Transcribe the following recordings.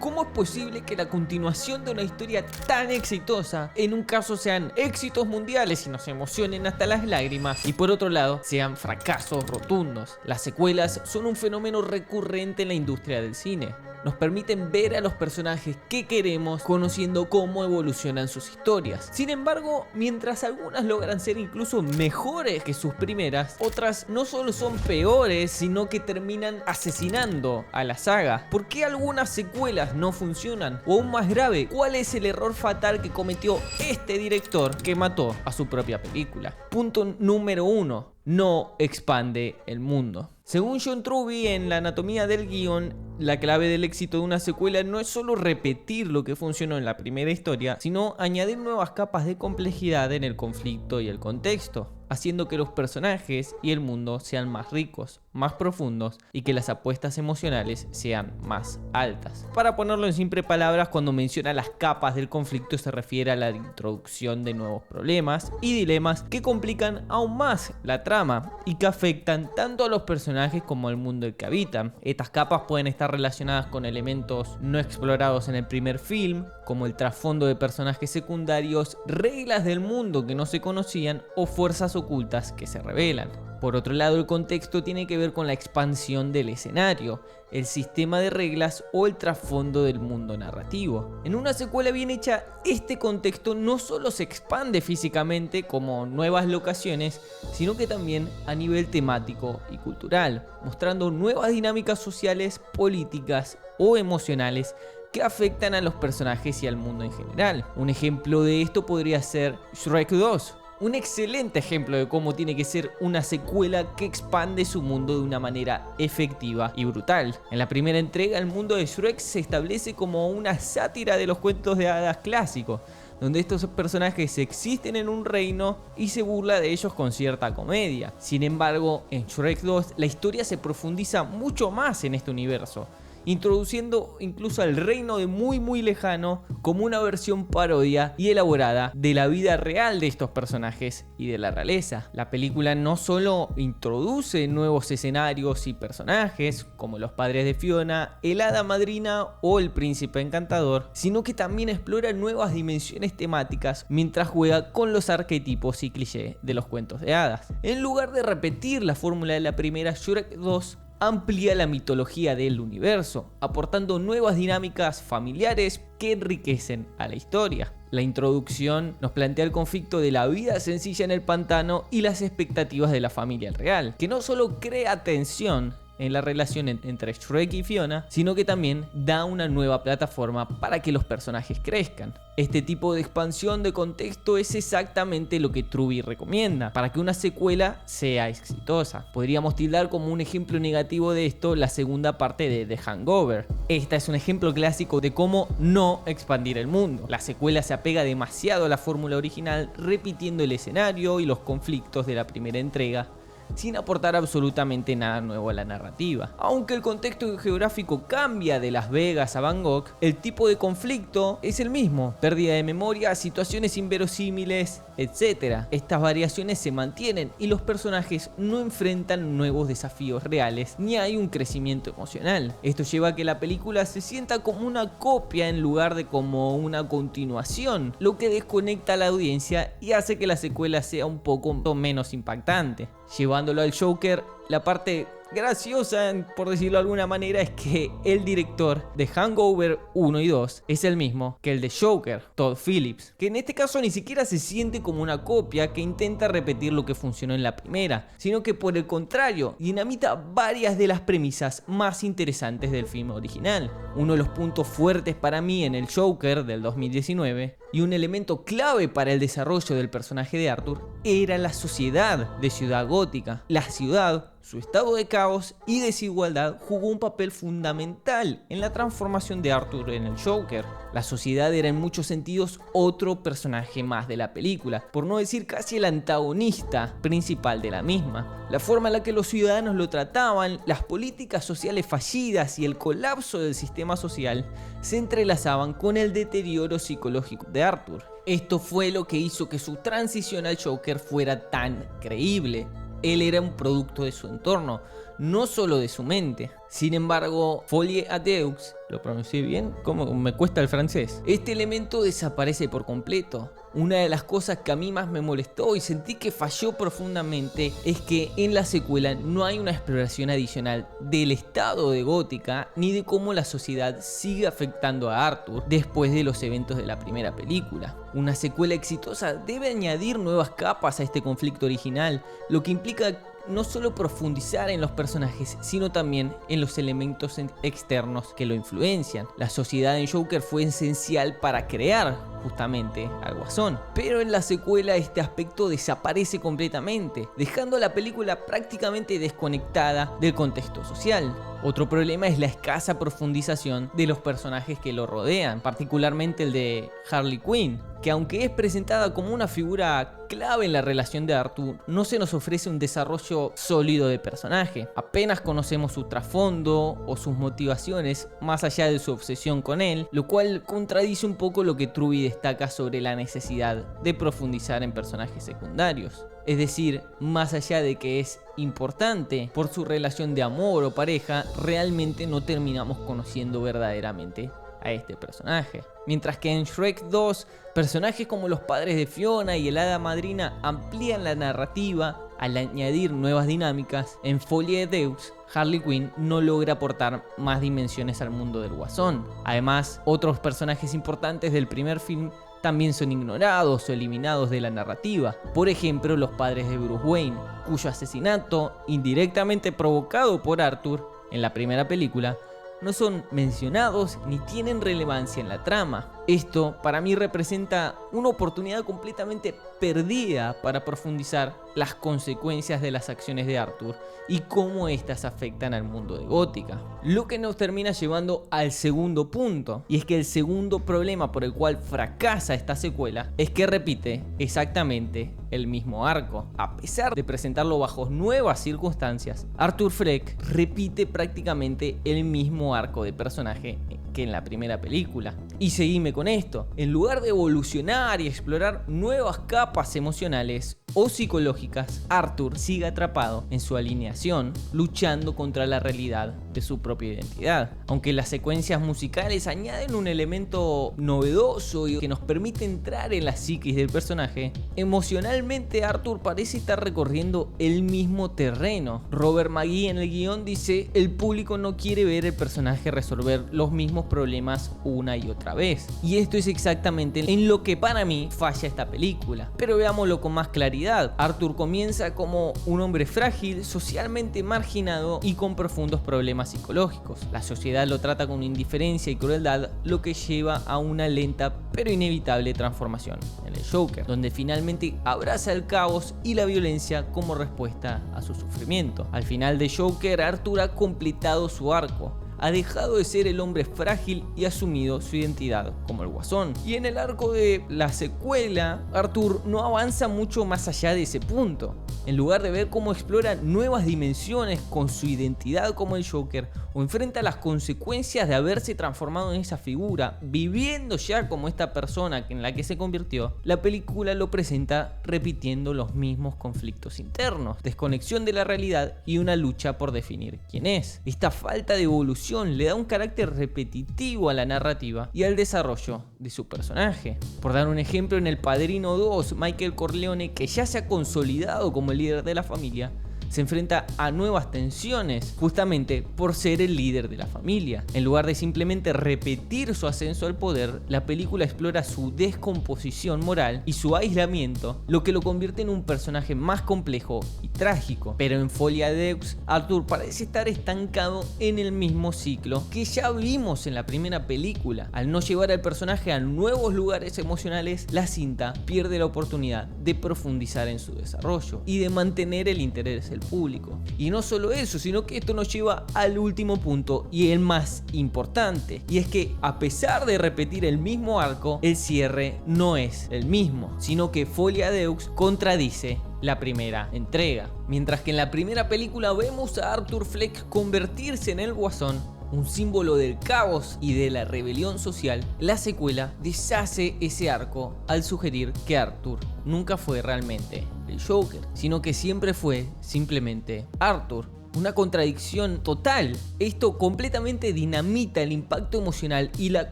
¿Cómo es posible que la continuación de una historia tan exitosa, en un caso sean éxitos mundiales y nos emocionen hasta las lágrimas, y por otro lado sean fracasos rotundos? Las secuelas son un fenómeno recurrente en la industria del cine. Nos permiten ver a los personajes que queremos, conociendo cómo evolucionan sus historias. Sin embargo, mientras algunas logran ser incluso mejores que sus primeras, otras no solo son peores, sino que terminan asesinando a la saga. ¿Por qué algunas secuelas no funcionan? O aún más grave, ¿cuál es el error fatal que cometió este director que mató a su propia película? Punto número 1. No expande el mundo. Según John Truby en La anatomía del guión, la clave del éxito de una secuela no es solo repetir lo que funcionó en la primera historia, sino añadir nuevas capas de complejidad en el conflicto y el contexto, haciendo que los personajes y el mundo sean más ricos, más profundos y que las apuestas emocionales sean más altas. Para ponerlo en simples palabras, cuando menciona las capas del conflicto se refiere a la introducción de nuevos problemas y dilemas que complican aún más la trama y que afectan tanto a los personajes como al mundo en que habitan. Estas capas pueden estar relacionadas con elementos no explorados en el primer film, como el trasfondo de personajes secundarios, reglas del mundo que no se conocían o fuerzas ocultas que se revelan. Por otro lado, el contexto tiene que ver con la expansión del escenario, el sistema de reglas o el trasfondo del mundo narrativo. En una secuela bien hecha, este contexto no solo se expande físicamente como nuevas locaciones, sino que también a nivel temático y cultural, mostrando nuevas dinámicas sociales, políticas o emocionales que afectan a los personajes y al mundo en general. Un ejemplo de esto podría ser Shrek 2. Un excelente ejemplo de cómo tiene que ser una secuela que expande su mundo de una manera efectiva y brutal. En la primera entrega, el mundo de Shrek se establece como una sátira de los cuentos de hadas clásicos, donde estos personajes existen en un reino y se burla de ellos con cierta comedia. Sin embargo, en Shrek 2 la historia se profundiza mucho más en este universo, introduciendo incluso al reino de muy lejano como una versión parodia y elaborada de la vida real de estos personajes y de la realeza. La película no solo introduce nuevos escenarios y personajes como los padres de Fiona, el hada madrina o el príncipe encantador, sino que también explora nuevas dimensiones temáticas mientras juega con los arquetipos y clichés de los cuentos de hadas. En lugar de repetir la fórmula de la primera, Shrek 2 amplía la mitología del universo, aportando nuevas dinámicas familiares que enriquecen a la historia. La introducción nos plantea el conflicto de la vida sencilla en el pantano y las expectativas de la familia real, que no solo crea tensión en la relación entre Shrek y Fiona, sino que también da una nueva plataforma para que los personajes crezcan. Este tipo de expansión de contexto es exactamente lo que Truby recomienda para que una secuela sea exitosa. Podríamos tildar como un ejemplo negativo de esto la segunda parte de The Hangover. Esta es un ejemplo clásico de cómo no expandir el mundo. La secuela se apega demasiado a la fórmula original, repitiendo el escenario y los conflictos de la primera entrega, sin aportar absolutamente nada nuevo a la narrativa. Aunque el contexto geográfico cambia de Las Vegas a Bangkok, el tipo de conflicto es el mismo: pérdida de memoria, situaciones inverosímiles, etc. Estas variaciones se mantienen y los personajes no enfrentan nuevos desafíos reales ni hay un crecimiento emocional. Esto lleva a que la película se sienta como una copia en lugar de como una continuación, lo que desconecta a la audiencia y hace que la secuela sea un poco menos impactante. Llevándolo al Joker, la parte graciosa, por decirlo de alguna manera, es que el director de Hangover 1 y 2 es el mismo que el de Joker, Todd Phillips, que en este caso ni siquiera se siente como una copia que intenta repetir lo que funcionó en la primera, sino que por el contrario, dinamita varias de las premisas más interesantes del film original. Uno de los puntos fuertes para mí en el Joker del 2019 y un elemento clave para el desarrollo del personaje de Arthur era la sociedad de Ciudad Gótica. La ciudad, su estado de caos y desigualdad jugó un papel fundamental en la transformación de Arthur en el Joker. La sociedad era en muchos sentidos otro personaje más de la película, por no decir casi el antagonista principal de la misma. La forma en la que los ciudadanos lo trataban, las políticas sociales fallidas y el colapso del sistema social se entrelazaban con el deterioro psicológico de Arthur. Esto fue lo que hizo que su transición al Joker fuera tan creíble. Él era un producto de su entorno, no solo de su mente. Sin embargo, Folie à Deux ¿Lo pronuncié bien? ¿Cómo me cuesta el francés? Este elemento desaparece por completo. Una de las cosas que a mí más me molestó y sentí que falló profundamente es que en la secuela no hay una exploración adicional del estado de Gótica ni de cómo la sociedad sigue afectando a Arthur después de los eventos de la primera película. Una secuela exitosa debe añadir nuevas capas a este conflicto original, lo que implica no solo profundizar en los personajes, sino también en los elementos externos que lo influencian. La sociedad en Joker fue esencial para crear justamente al Guasón, pero en la secuela este aspecto desaparece completamente, dejando a la película prácticamente desconectada del contexto social. Otro problema es la escasa profundización de los personajes que lo rodean, particularmente el de Harley Quinn, que aunque es presentada como una figura clave en la relación de Arthur, no se nos ofrece un desarrollo sólido de personaje. Apenas conocemos su trasfondo o sus motivaciones más allá de su obsesión con él, lo cual contradice un poco lo que Truby destaca sobre la necesidad de profundizar en personajes secundarios. Es decir, más allá de que es importante por su relación de amor o pareja, realmente no terminamos conociendo verdaderamente a este personaje. Mientras que en Shrek 2, personajes como los padres de Fiona y el hada madrina amplían la narrativa al añadir nuevas dinámicas, en Folie de Deux, Harley Quinn no logra aportar más dimensiones al mundo del Guasón. Además, otros personajes importantes del primer film también son ignorados o eliminados de la narrativa. Por ejemplo, los padres de Bruce Wayne, cuyo asesinato, indirectamente provocado por Arthur en la primera película, no son mencionados ni tienen relevancia en la trama. Esto para mí representa una oportunidad completamente perdida para profundizar las consecuencias de las acciones de Arthur y cómo estas afectan al mundo de Gótica. Lo que nos termina llevando al segundo punto, y es que el segundo problema por el cual fracasa esta secuela es que repite exactamente el mismo arco. A pesar de presentarlo bajo nuevas circunstancias, Arthur Fleck repite prácticamente el mismo arco de personaje que en la primera película. Y seguime con esto, en lugar de evolucionar y explorar nuevas capas emocionales o psicológicas, Arthur sigue atrapado en su alineación, luchando contra la realidad de su propia identidad. Aunque las secuencias musicales añaden un elemento novedoso y que nos permite entrar en la psiquis del personaje, emocionalmente Arthur parece estar recorriendo el mismo terreno. Robert McGee en el guión dice: el público no quiere ver el personaje resolver los mismos problemas una y otra vez. Y esto es exactamente en lo que para mí falla esta película. Pero veámoslo con más claridad. Arthur comienza como un hombre frágil, socialmente marginado y con profundos problemas psicológicos. La sociedad lo trata con indiferencia y crueldad, lo que lleva a una lenta pero inevitable transformación en el Joker, donde finalmente abraza el caos y la violencia como respuesta a su sufrimiento. Al final de Joker, Arthur ha completado su arco. Ha dejado de ser el hombre frágil y asumido su identidad como el Guasón. Y en el arco de la secuela, Arthur no avanza mucho más allá de ese punto. En lugar de ver cómo explora nuevas dimensiones con su identidad como el Joker, o enfrenta las consecuencias de haberse transformado en esa figura, viviendo ya como esta persona en la que se convirtió, la película lo presenta repitiendo los mismos conflictos internos, desconexión de la realidad y una lucha por definir quién es. Esta falta de evolución le da un carácter repetitivo a la narrativa y al desarrollo de su personaje. Por dar un ejemplo, en El Padrino 2, Michael Corleone, que ya se ha consolidado como el líder de la familia, se enfrenta a nuevas tensiones justamente por ser el líder de la familia. En lugar de simplemente repetir su ascenso al poder, la película explora su descomposición moral y su aislamiento, lo que lo convierte en un personaje más complejo y trágico. Pero en Folie à Deux, Arthur parece estar estancado en el mismo ciclo que ya vimos en la primera película. Al no llevar al personaje a nuevos lugares emocionales, la cinta pierde la oportunidad de profundizar en su desarrollo y de mantener el interés del público. Y no solo eso, sino que esto nos lleva al último punto y el más importante, y es que a pesar de repetir el mismo arco, el cierre no es el mismo, sino que Folie à Deux contradice la primera entrega. Mientras que en la primera película vemos a Arthur Fleck convertirse en el Guasón, un símbolo del caos y de la rebelión social, la secuela deshace ese arco al sugerir que Arthur nunca fue realmente el Joker, sino que siempre fue simplemente Arthur, Una contradicción total. Esto completamente dinamita el impacto emocional y la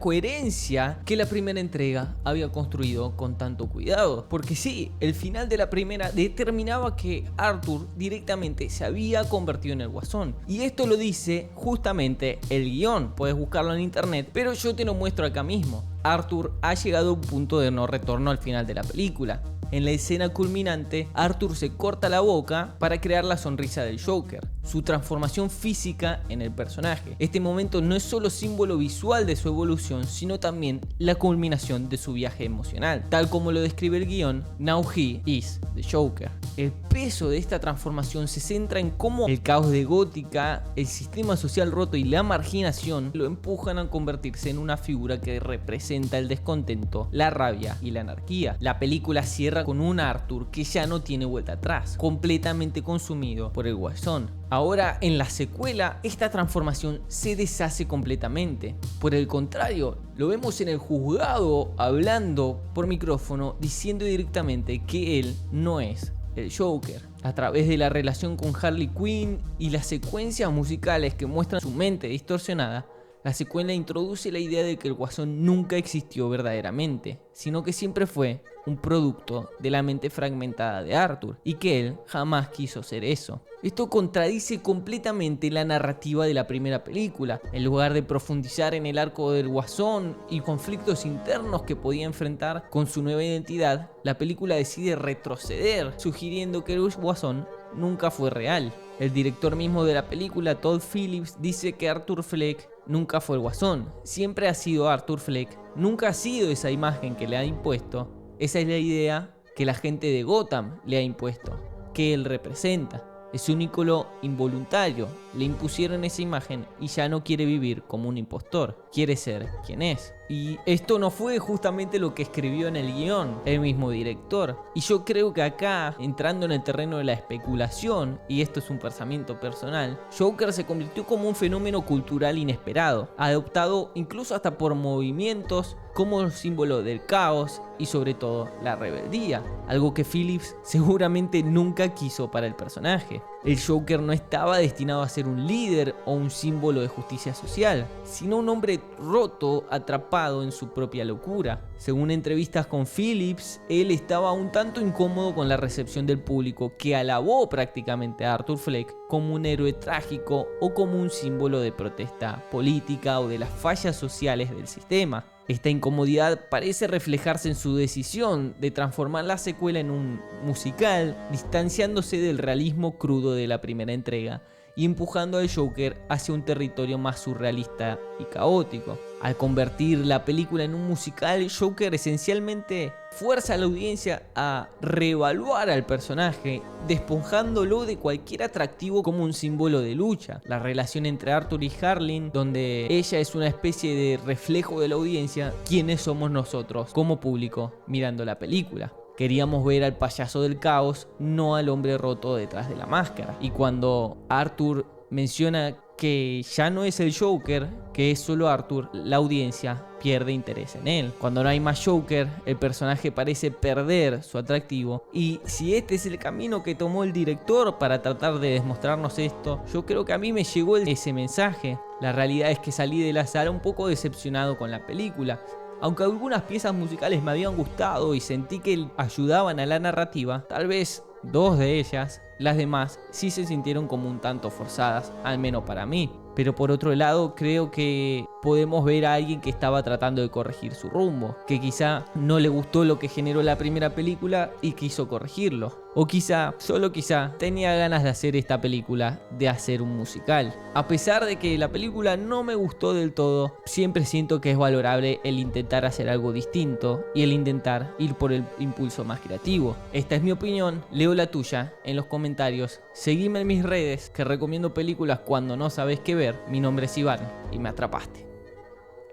coherencia que la primera entrega había construido con tanto cuidado. Porque sí, el final de la primera determinaba que Arthur directamente se había convertido en el Guasón. Y esto lo dice justamente el guión. Puedes buscarlo en internet, pero yo te lo muestro acá mismo. Arthur ha llegado a un punto de no retorno al final de la película. En la escena culminante, Arthur se corta la boca para crear la sonrisa del Joker, su transformación física en el personaje. Este momento no es solo símbolo visual de su evolución, sino también la culminación de su viaje emocional. Tal como lo describe el guión, Now he is the Joker. El peso de esta transformación se centra en cómo el caos de Gótica, el sistema social roto y la marginación lo empujan a convertirse en una figura que representa el descontento, la rabia y la anarquía. La película cierra con un Arthur que ya no tiene vuelta atrás, completamente consumido por el Guasón. Ahora, en la secuela, esta transformación se deshace completamente. Por el contrario, lo vemos en el juzgado hablando por micrófono, diciendo directamente que él no es el Joker. A través de la relación con Harley Quinn y las secuencias musicales que muestran su mente distorsionada, la secuela introduce la idea de que el Guasón nunca existió verdaderamente, sino que siempre fue un producto de la mente fragmentada de Arthur y que él jamás quiso ser eso. Esto contradice completamente la narrativa de la primera película. En lugar de profundizar en el arco del Guasón y conflictos internos que podía enfrentar con su nueva identidad, la película decide retroceder, sugiriendo que el Guasón nunca fue real. El director mismo de la película, Todd Phillips, dice que Arthur Fleck nunca fue el Guasón, siempre ha sido Arthur Fleck, nunca ha sido esa imagen que le ha impuesto. Esa es la idea que la gente de Gotham le ha impuesto, que él representa. Es un ícono involuntario, le impusieron esa imagen y ya no quiere vivir como un impostor, quiere ser quien es. Y esto no fue justamente lo que escribió en el guión el mismo director. Y yo creo que acá, entrando en el terreno de la especulación, y esto es un pensamiento personal, Joker se convirtió como un fenómeno cultural inesperado, adoptado incluso hasta por movimientos como un símbolo del caos y sobre todo la rebeldía, algo que Phillips seguramente nunca quiso para el personaje. El Joker no estaba destinado a ser un líder o un símbolo de justicia social, sino un hombre roto, atrapado en su propia locura. Según entrevistas con Phillips, él estaba un tanto incómodo con la recepción del público, que alabó prácticamente a Arthur Fleck como un héroe trágico o como un símbolo de protesta política o de las fallas sociales del sistema. Esta incomodidad parece reflejarse en su decisión de transformar la secuela en un musical, distanciándose del realismo crudo de la primera entrega y empujando al Joker hacia un territorio más surrealista y caótico. Al convertir la película en un musical, Joker esencialmente fuerza a la audiencia a reevaluar al personaje, despojándolo de cualquier atractivo como un símbolo de lucha. La relación entre Arthur y Harley, donde ella es una especie de reflejo de la audiencia, ¿quiénes somos nosotros como público mirando la película? Queríamos ver al payaso del caos, no al hombre roto detrás de la máscara. Y cuando Arthur menciona que ya no es el Joker, que es solo Arthur, la audiencia pierde interés en él. Cuando no hay más Joker, el personaje parece perder su atractivo. Y si este es el camino que tomó el director para tratar de demostrarnos esto, yo creo que a mí me llegó ese mensaje. La realidad es que salí de la sala un poco decepcionado con la película. Aunque algunas piezas musicales me habían gustado y sentí que ayudaban a la narrativa, tal vez dos de ellas, las demás sí se sintieron como un tanto forzadas, al menos para mí. Pero por otro lado, creo que podemos ver a alguien que estaba tratando de corregir su rumbo, que quizá no le gustó lo que generó la primera película y quiso corregirlo. O quizá, solo quizá, tenía ganas de hacer esta película, de hacer un musical. A pesar de que la película no me gustó del todo, siempre siento que es valorable el intentar hacer algo distinto y el intentar ir por el impulso más creativo. Esta es mi opinión, leo la tuya en los comentarios. Seguime en mis redes, que recomiendo películas cuando no sabes qué ver. Mi nombre es Iván y me atrapaste.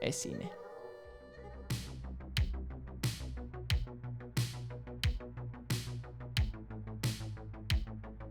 Es cine.